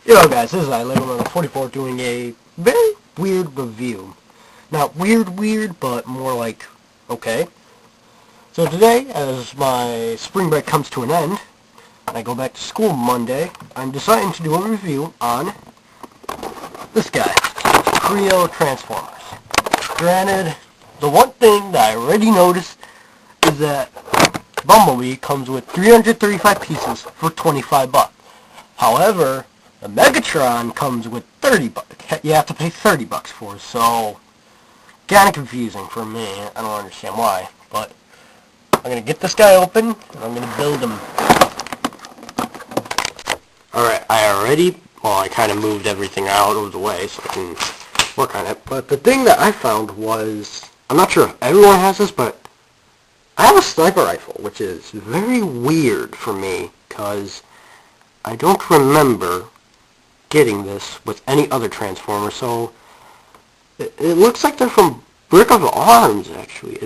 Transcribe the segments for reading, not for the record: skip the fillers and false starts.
Yo guys, this is iLego44 doing a very weird review. Not weird, but more like, okay. So today, as my spring break comes to an end, and I go back to school Monday, I'm deciding to do a review on this guy, Kre-o Transformers. Granted, the one thing that I already noticed is that Bumblebee comes with 335 pieces for 25 bucks. However, the Megatron comes with 30 bucks. You have to pay 30 bucks for it, so kind of confusing for me. I don't understand why, but I'm going to get this guy open, and I'm going to build him. Alright, I kind of moved everything out of the way so I can work on it, but the thing that I found was, I'm not sure if everyone has this, but I have a sniper rifle, which is very weird for me, because I don't remember getting this with any other Transformer, so it looks like they're from Brick of Arms, actually.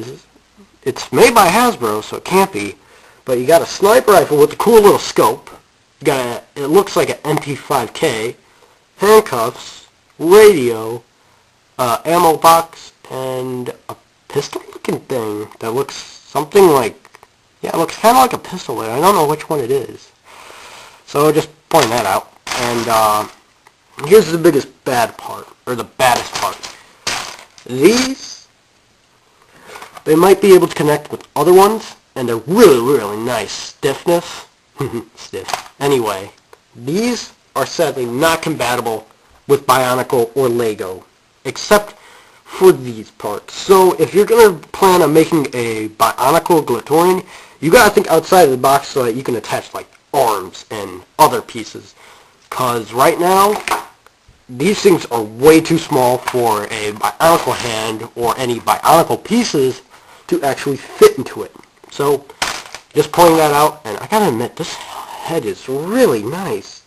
It's made by Hasbro, so it can't be, but you got a sniper rifle with a cool little scope. You got it looks like an MP5K, handcuffs, radio, ammo box, and a pistol-looking thing that looks something like, yeah, it looks kind of like a pistol there. I don't know which one it is. So just point that out. And here's the biggest bad part, or the baddest part. These, they might be able to connect with other ones, and they're really nice. Stiffness, stiff. Anyway, these are sadly not compatible with Bionicle or Lego, except for these parts. So if you're going to plan on making a Bionicle Glatorian, you got to think outside of the box so that you can attach like arms and other pieces. Because right now, these things are way too small for a Bionicle hand or any Bionicle pieces to actually fit into it. So just pointing that out, and I gotta admit, this head is really nice.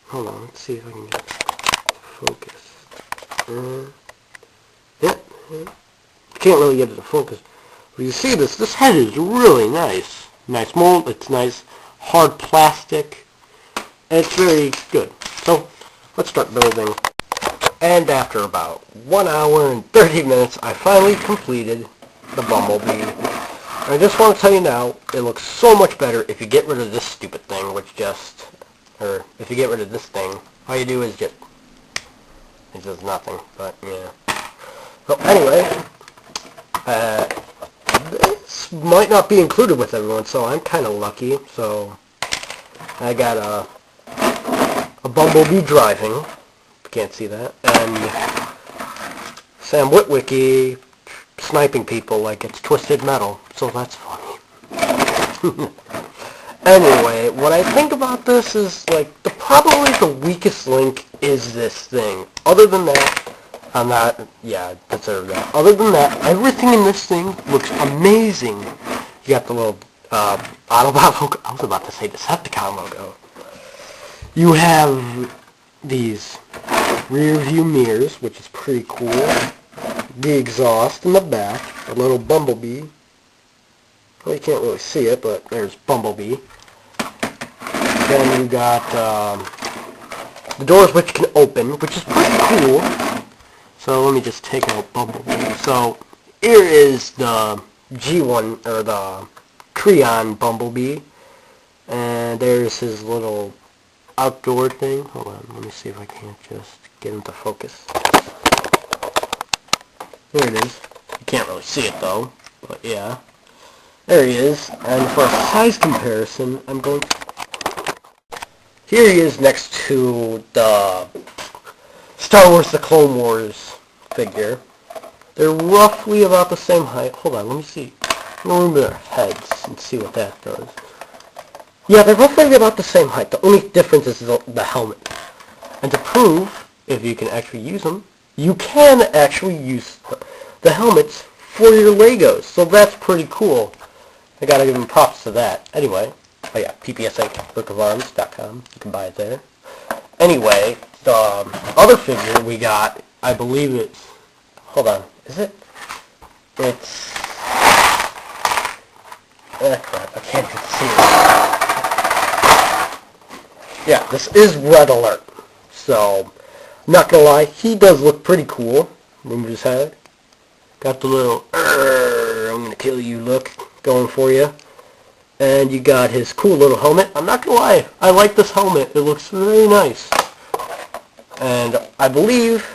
Hold on, let's see if I can get it to focus. Yeah, can't really get it to focus. But you see this head is really nice. Nice mold, it's nice hard plastic, and it's very good. So let's start building. And after about 1 hour and 30 minutes, I finally completed the Bumblebee. I just want to tell you now, it looks so much better if you get rid of this stupid thing, or if you get rid of this thing, all you do is it does nothing, but yeah. So anyway, this might not be included with everyone, so I'm kind of lucky. So I got a Bumblebee driving, you can't see that, and Sam Witwicky sniping people like it's Twisted Metal, so that's funny. Anyway, what I think about this is, like, probably the weakest link is this thing. Other than that, I'm not, yeah, consider that. Other than that, everything in this thing looks amazing. You got the little Autobot logo. I was about to say Decepticon logo. You have these rear view mirrors, which is pretty cool. The exhaust in the back, a little Bumblebee. Well, you can't really see it, but there's Bumblebee. Then you got the doors which can open, which is pretty cool. So let me just take out Bumblebee. So here is the G1, or the Kre-o Bumblebee. And there's his little outdoor thing. Hold on, let me see if I can't just get him to focus. There it is. You can't really see it though, but yeah. There he is. And for a size comparison, I'm going to... Here he is next to the Star Wars The Clone Wars figure. They're roughly about the same height. Hold on, let me see. Let me move their heads and see what that does. Yeah, they're roughly about the same height. The only difference is the helmet. And to prove if you can actually use them, you can actually use the helmets for your Legos. So that's pretty cool. I gotta give them props to that. Anyway, oh yeah, PPSA, bookofarms.com. You can buy it there. Anyway, the other figure we got, I believe it's... Hold on, is it? It's... crap, I can't even see it. Yeah, this is Red Alert. So, I'm not gonna lie, he does look pretty cool. Move his head. Got the little, I'm gonna kill you look going for you. And you got his cool little helmet. I'm not gonna lie, I like this helmet. It looks very nice. And I believe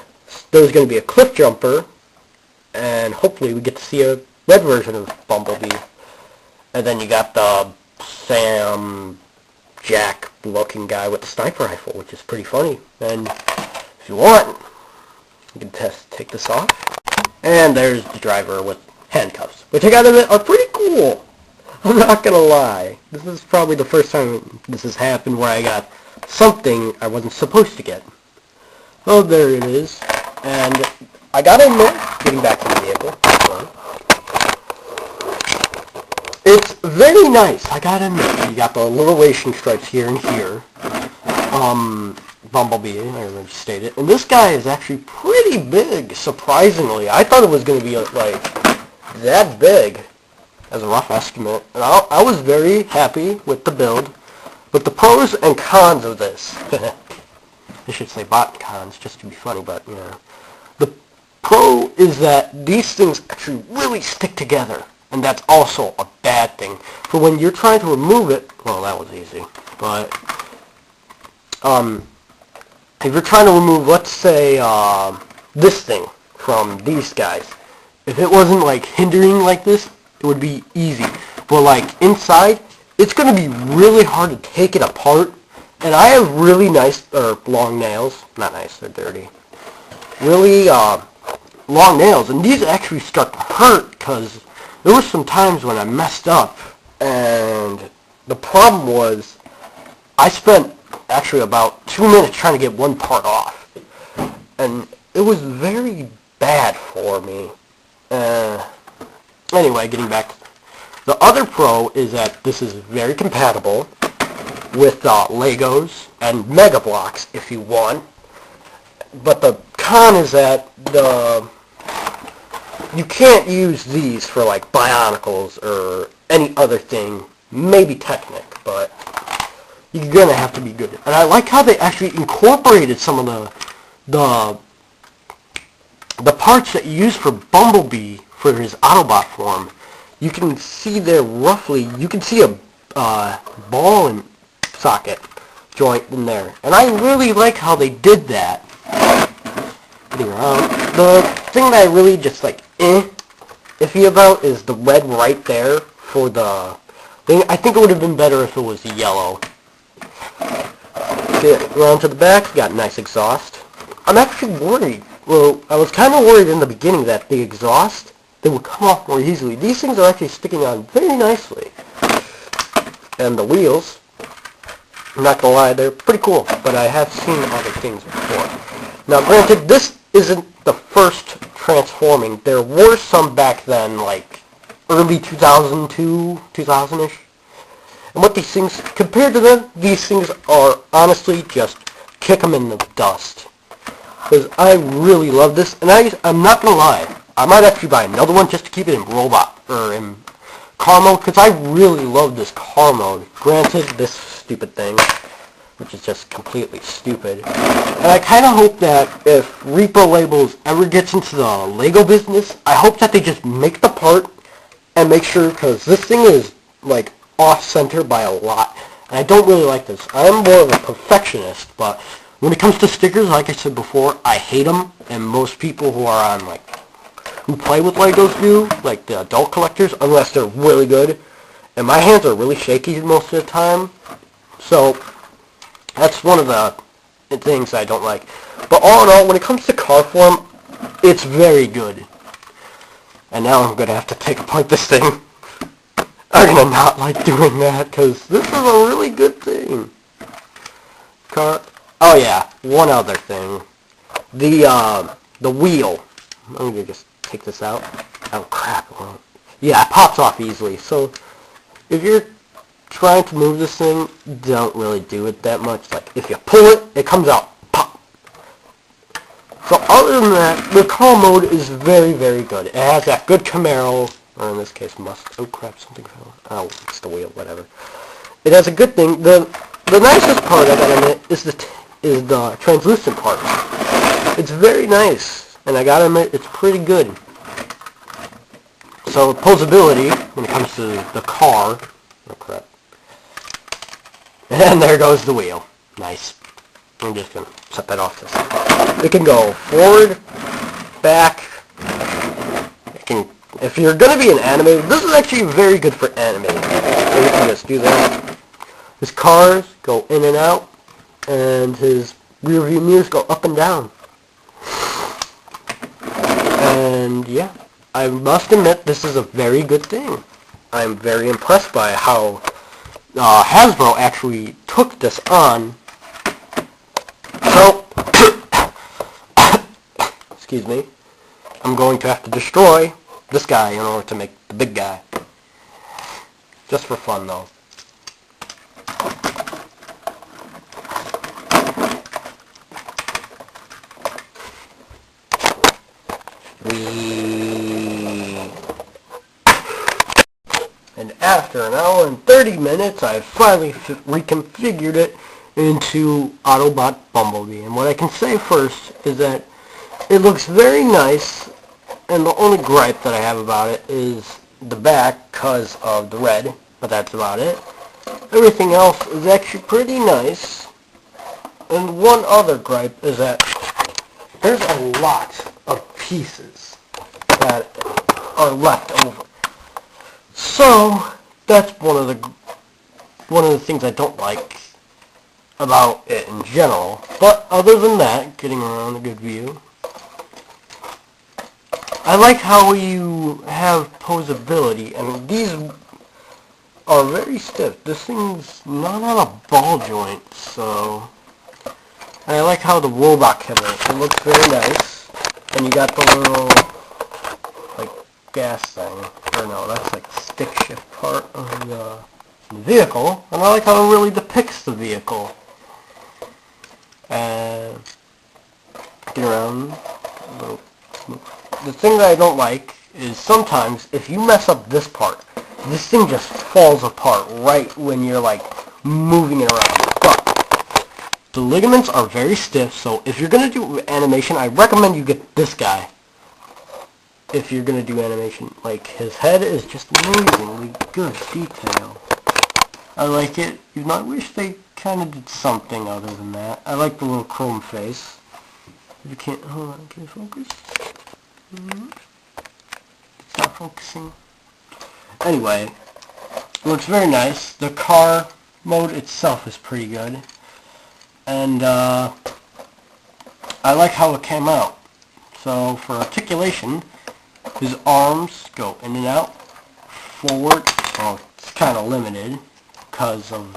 there's gonna be a cliff jumper, and hopefully we get to see a red version of Bumblebee. And then you got the Sam Jack looking guy with the sniper rifle, which is pretty funny. And if you want, you can take this off. And there's the driver with handcuffs, which I gotta admit are pretty cool. I'm not gonna lie. This is probably the first time this has happened where I got something I wasn't supposed to get. Oh, there it is. And I gotta admit, getting back to the vehicle, it's very nice. I gotta admit, you got the little racing stripes here and here. Bumblebee, I already stated. And this guy is actually pretty big, surprisingly. I thought it was going to be like that big as a rough estimate. And I was very happy with the build. But the pros and cons of this, I should say bot and cons just to be funny, but you know. The pro is that these things actually really stick together. And that's also a bad thing. For when you're trying to remove it, well, that was easy. But, if you're trying to remove, let's say, this thing from these guys, if it wasn't, like, hindering like this, it would be easy. But, like, inside, it's going to be really hard to take it apart. And I have really nice, or long nails. Not nice, they're dirty. Really, long nails. And these actually start to hurt, because there were some times when I messed up. And the problem was, I spent actually about 2 minutes trying to get one part off, and it was very bad for me. Anyway, getting back, the other pro is that this is very compatible with Legos and Mega Bloks if you want, but the con is that you can't use these for like Bionicles or any other thing, maybe Technic, but you're going to have to be good. And I like how they actually incorporated some of the parts that you use for Bumblebee for his Autobot form. You can see there roughly, you can see a ball and socket joint in there. And I really like how they did that. Getting around. The thing that I really just like, iffy about is the red right there for the thing. I think it would have been better if it was yellow. Get around to the back, got nice exhaust. I'm actually worried. Well, I was kind of worried in the beginning that the exhaust, they would come off more easily. These things are actually sticking on very nicely. And the wheels, I'm not gonna lie, they're pretty cool, but I have seen other things before. Now, granted, this isn't the first transforming. There were some back then, like early 2002, 2000-ish. And what these things, compared to them, these things are honestly just kick them in the dust. Because I really love this, and I'm not going to lie, I might actually buy another one just to keep it in robot, or in car mode, because I really love this car mode. Granted, this stupid thing, which is just completely stupid. And I kind of hope that if Repo Labels ever gets into the Lego business, I hope that they just make the part and make sure, because this thing is, like, off-center by a lot. And I don't really like this. I'm more of a perfectionist, but when it comes to stickers, like I said before, I hate them. And most people who are on, like, who play with Legos do, like the adult collectors, unless they're really good. And my hands are really shaky most of the time. So, that's one of the things I don't like. But all in all, when it comes to car form, it's very good. And now I'm going to have to take apart this thing. I'm going to not like doing that, because this is a really good thing. Oh yeah, one other thing. The wheel. I'm going to just take this out. Oh crap. Yeah, it pops off easily. So, if you're trying to move this thing, don't really do it that much. Like, if you pull it, it comes out. Pop. So other than that, the car mode is very, very good. It has that good Camaro, or in this case, oh crap, something fell. Oh, it's the wheel, whatever. It has a good thing. The nicest part, I gotta admit, is the is the translucent part. It's very nice, and I gotta admit, it's pretty good. So posability, when it comes to the car, oh crap. And there goes the wheel. Nice. I'm just gonna set that off to the side. It can go forward, back. It can, if you're gonna be an animator, this is actually very good for animating. So you can just do that. His cars go in and out, and his rear view mirrors go up and down. And yeah, I must admit this is a very good thing. I'm very impressed by how Hasbro actually took this on. So, excuse me, I'm going to have to destroy this guy in order to make the big guy. Just for fun though. And after an hour and 30 minutes, I finally reconfigured it into Autobot Bumblebee. And what I can say first is that it looks very nice, and the only gripe that I have about it is the back because of the red, but that's about it. Everything else is actually pretty nice. And one other gripe is that there's a lot of pieces that are left over. So that's one of the things I don't like about it in general. But other than that, getting around a good view, I like how you have posability, and these are very stiff. This thing's not on a ball joint, so. And I like how the robot killer, it looks very nice. And you got the little, like, gas thing. Or no, that's like stick shift part of the vehicle. And I like how it really depicts the vehicle. And get around. The thing that I don't like is sometimes if you mess up this part, this thing just falls apart right when you're like moving it around. But the ligaments are very stiff, so if you're going to do animation, I recommend you get this guy. If you're going to do animation, like his head is just amazingly good detail. I like it. Even though I wish they kind of did something other than that. I like the little chrome face. You can't, hold on, can you focus? It's not focusing. Anyway, it looks very nice. The car mode itself is pretty good. And I like how it came out. So for articulation, his arms go in and out, forward. Well, it's kind of limited because of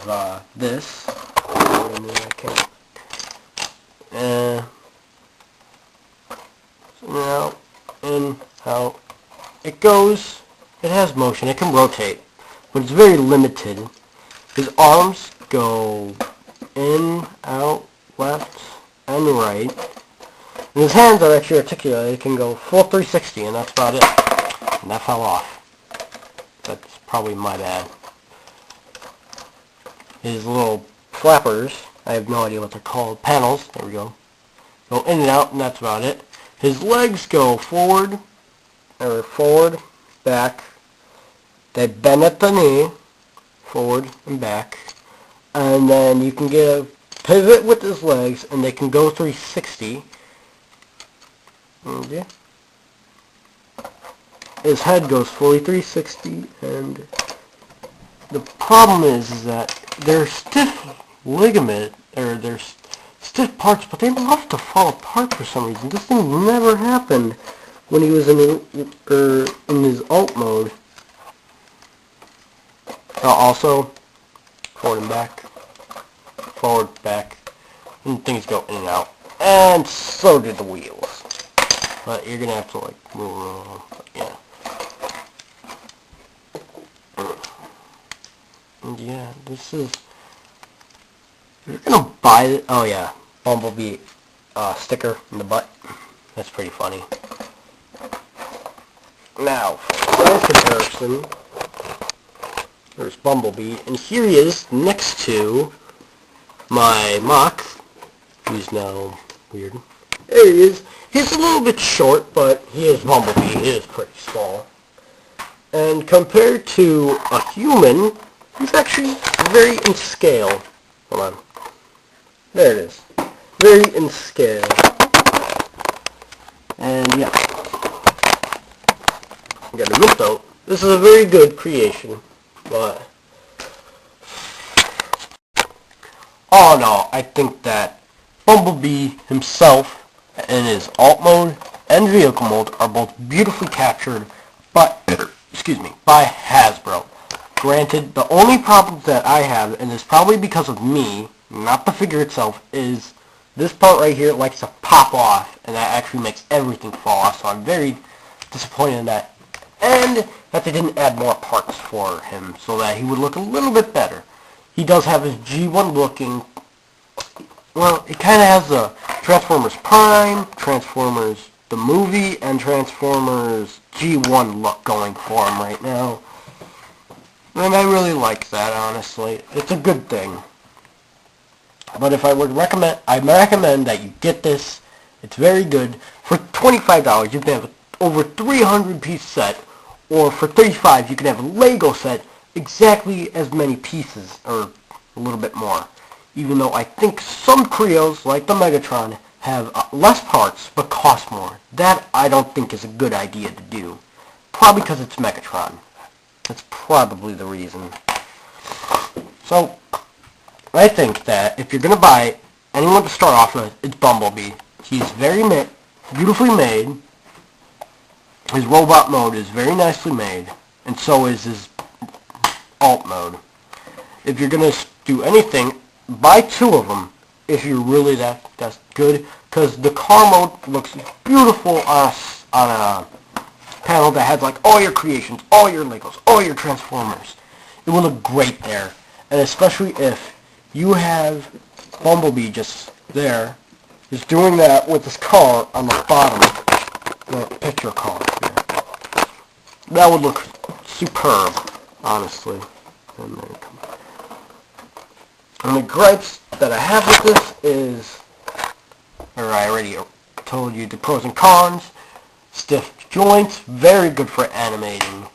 this. I can't. In and out, in, out. It goes. It has motion. It can rotate, but it's very limited. His arms go in, out, left, and right. And his hands are actually articulated. It can go full 360, and that's about it. And that fell off. That's probably my bad. His little flappers, I have no idea what they're called. Panels, there we go. Go in and out, and that's about it. His legs go forward, or forward, back. They bend at the knee, forward and back. And then you can get a pivot with his legs, and they can go 360. And yeah. His head goes fully 360, and the problem is that they're stiff ligament, or they're stiff parts, but they love to fall apart for some reason. This thing never happened when he was in his alt mode. Also, forward and back, forward, back, and things go in and out. And so do the wheels. But you're gonna have to like move around. Yeah. And yeah, this is. You're gonna buy it. Oh yeah, Bumblebee sticker in the butt. That's pretty funny. Now, for comparison, there's Bumblebee, and here he is next to my mock He's now weird. There he is. He's a little bit short, but he is Bumblebee. He is pretty small. And compared to a human, he's actually very in scale. Hold on. There it is. Very in scale. And yeah. You got a mint though. This is a very good creation, but all in all, I think that Bumblebee himself in his alt mode and vehicle mode are both beautifully captured by Hasbro. Granted, the only problem that I have, and it's probably because of me, not the figure itself, is this part right here likes to pop off, and that actually makes everything fall off, so I'm very disappointed in that. And that they didn't add more parts for him so that he would look a little bit better. He does have his G1 looking, well, it kind of has the Transformers Prime, Transformers the movie, and Transformers G1 look going for him right now. And I really like that, honestly. It's a good thing. But if I would recommend, I recommend that you get this. It's very good. For $25, you can have over 300 piece set, or for $35 you can have a Lego set, exactly as many pieces, or a little bit more. Even though I think some Kre-os, like the Megatron, have less parts but cost more. That I don't think is a good idea to do. Probably because it's Megatron. That's probably the reason. So, I think that if you're going to buy anyone to start off with, it's Bumblebee. He's very beautifully made. His robot mode is very nicely made, and so is his alt mode. If you're going to do anything, buy two of them if you're really that's good, because the car mode looks beautiful on a panel that has like all your creations, all your Legos, all your Transformers. It will look great there, and especially if you have Bumblebee just there, just doing that with this car on the bottom, the picture car. That would look superb, honestly. And there it comes. And the gripes that I have with this is, or I already told you the pros and cons. Stiff joints, very good for animating.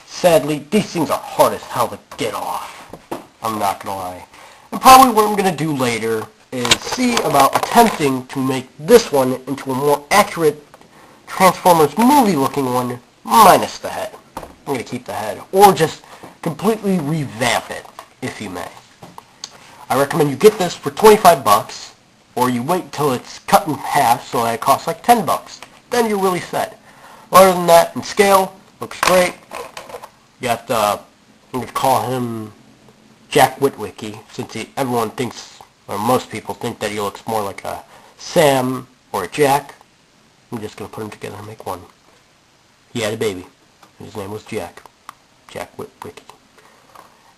Sadly, these things are hard as hell to get off. I'm not gonna lie. And probably what I'm gonna do later is see about attempting to make this one into a more accurate Transformers movie looking one, minus the head. I'm going to keep the head. Or just completely revamp it, if you may. I recommend you get this for $25, or you wait till it's cut in half so that it costs like $10. Then you're really set. Other than that, in scale, looks great. You got I'm going to call him Jack Witwicky, since everyone thinks, or most people think that he looks more like a Sam or a Jack. I'm just going to put them together and make one. He had a baby. His name was Jack. Jack Witwicky.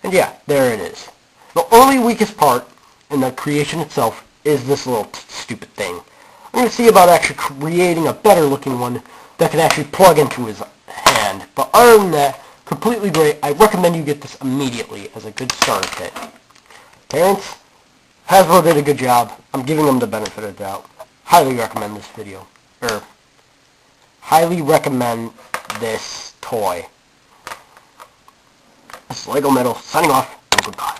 And yeah, there it is. The only weakest part in the creation itself is this little stupid thing. I'm going to see about actually creating a better looking one that can actually plug into his hand. But other than that, completely great. I recommend you get this immediately as a good starter kit. Parents, Hasbro did a good job. I'm giving them the benefit of the doubt. Highly recommend this video. Or, highly recommend this toy. This is Lego Metal, signing off, and goodbye.